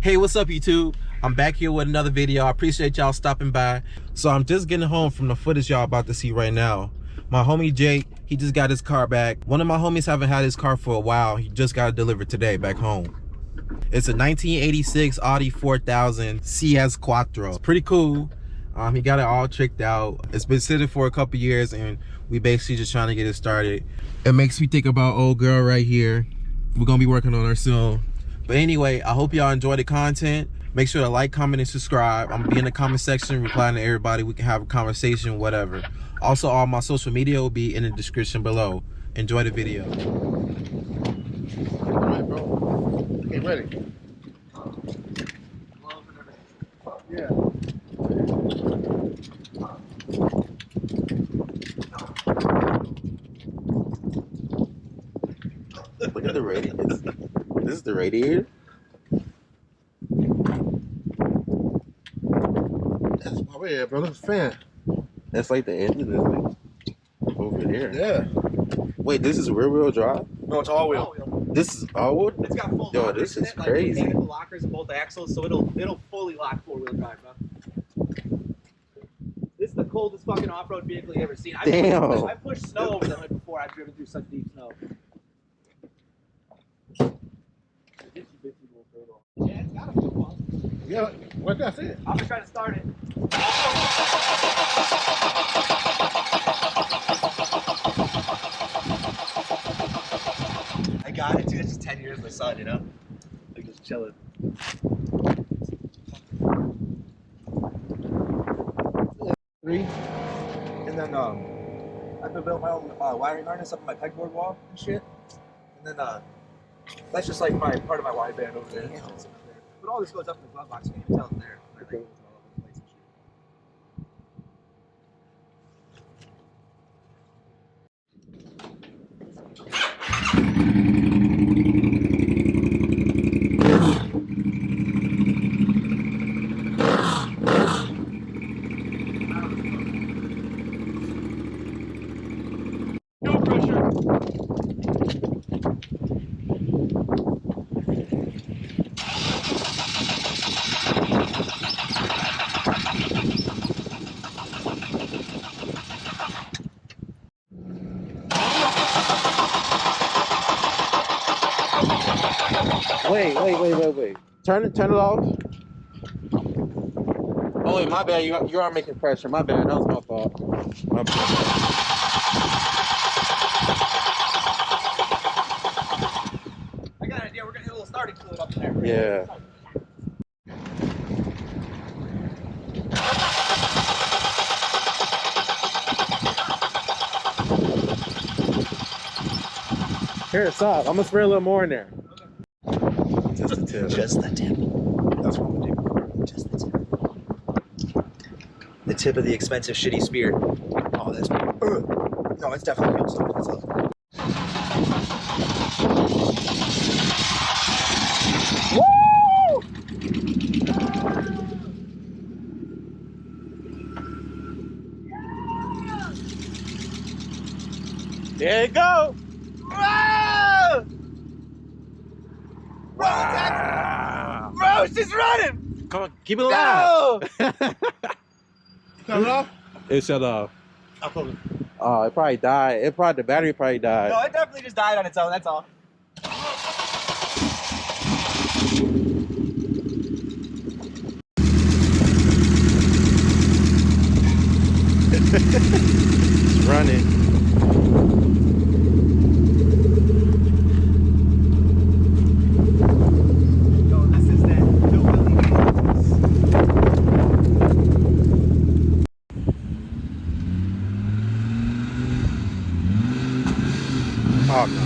Hey, what's up YouTube? I'm back here with another video. I appreciate y'all stopping by. So I'm just getting home from the footage y'all about to see right now. My homie Jake, he just got his car back. One of my homies haven't had his car for a while. He just got it delivered today back home. It's a 1986 Audi 4000 CS Quattro. It's pretty cool. He got it all tricked out. It's been sitting for a couple years and we basically just trying to get it started. It makes me think about old girl right here. We're gonna be working on her soon. But anyway, I hope y'all enjoy the content. Make sure to like, comment, and subscribe. I'm gonna be in the comment section replying to everybody. We can have a conversation, whatever. Also, all my social media will be in the description below. Enjoy the video. All right, bro. Get ready. Yeah. Look at the radiator. This is the radiator? That's my way, bro. That's a fan. That's like the engine is like over there. Yeah. Wait, this is rear wheel drive? No, it's all wheel. This is all wheel? It's got full Yo, lockers this in is it, like crazy. mechanical lockers in both axles, so it'll fully lock four-wheel drive, bro. This is the coldest fucking off-road vehicle you ever seen. Damn. I pushed snow over the hood before. I've driven through such deep snow. Yeah, it's got a full pump. Yeah, what that's it. I'm gonna try to start it. I got it, dude. It's just 10 years my son, you know? Like just chilling. Three. And then I've been building my own wiring harness up on my pegboard wall and shit. And then that's just like my part of my wideband over there. But all this goes up in the glove box, you can't even tell it's there. My ring is all over the place and shit. No pressure. Wait. Turn it off. Oh wait, my bad. You are making pressure. My bad. That was my fault. My bad. I got an idea. We're gonna hit a little starting fluid up there. Yeah. Here, it's up. I'm gonna spray a little more in there. Just the tip. Just the tip. That's what I'm doing. Just the tip. The tip of the expensive shitty spear. Oh, that's no, it's definitely good stuff. Let's look. Woo! There you go. Whoa! Bro, she's running! Come on, keep it loud. No! Turn it off? It shut off. I'll close it. Oh, it probably died. The battery probably died. No, it definitely just died on its own, that's all. It's running. Yo, this is that hillbilly. Oh no.